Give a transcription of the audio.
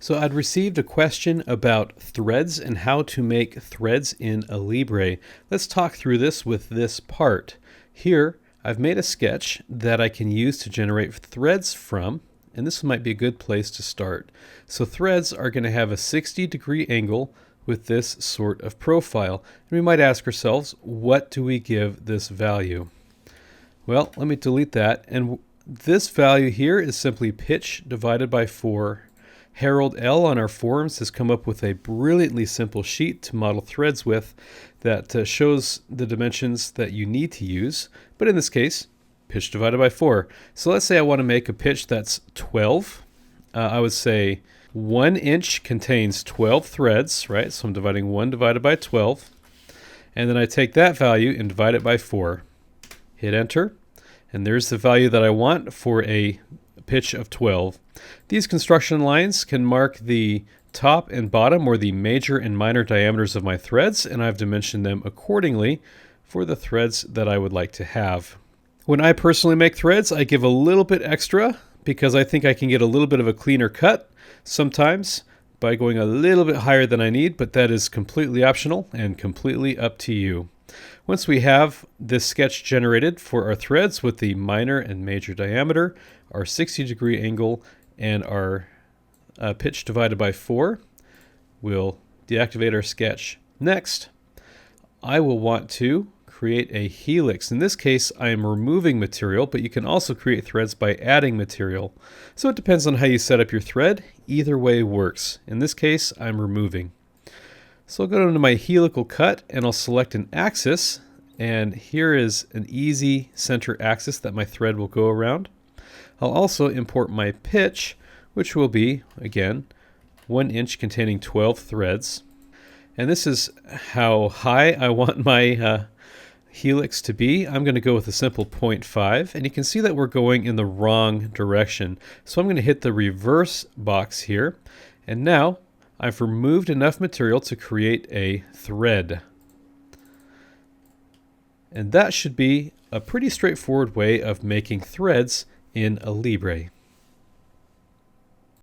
So I'd received a question about threads and how to make threads in Alibre. Let's talk through this with this part. Here, I've made a sketch that I can use to generate threads from, and this might be a good place to start. So threads are going to have a 60-degree angle with this sort of profile. And we might ask ourselves, what do we give this value? Well, let me delete that. And this value here is simply pitch divided by 4. HaroldL on our forums has come up with a brilliantly simple sheet to model threads with that shows the dimensions that you need to use. But in this case, pitch divided by 4. So let's say I want to make a pitch that's 12. I would say 1 inch contains 12 threads, right? So I'm dividing 1 divided by 12. And then I take that value and divide it by 4. Hit enter. And there's the value that I want for a pitch of 12. These construction lines can mark the top and bottom, or the major and minor diameters of my threads, and I've dimensioned them accordingly for the threads that I would like to have. When I personally make threads, I give a little bit extra because I think I can get a little bit of a cleaner cut sometimes by going a little bit higher than I need, but that is completely optional and completely up to you. Once we have this sketch generated for our threads with the minor and major diameter, our 60-degree angle, and our pitch divided by 4, we'll deactivate our sketch. Next, I will want to create a helix. In this case, I am removing material, but you can also create threads by adding material. So it depends on how you set up your thread. Either way works. In this case, I'm removing. So I'll go into my helical cut and I'll select an axis, and here is an easy center axis that my thread will go around. I'll also import my pitch, which will be, again, 1 inch containing 12 threads. And this is how high I want my helix to be. I'm going to go with a simple 0.5, and you can see that we're going in the wrong direction. So I'm going to hit the reverse box here, and now I've removed enough material to create a thread. And that should be a pretty straightforward way of making threads in Alibre.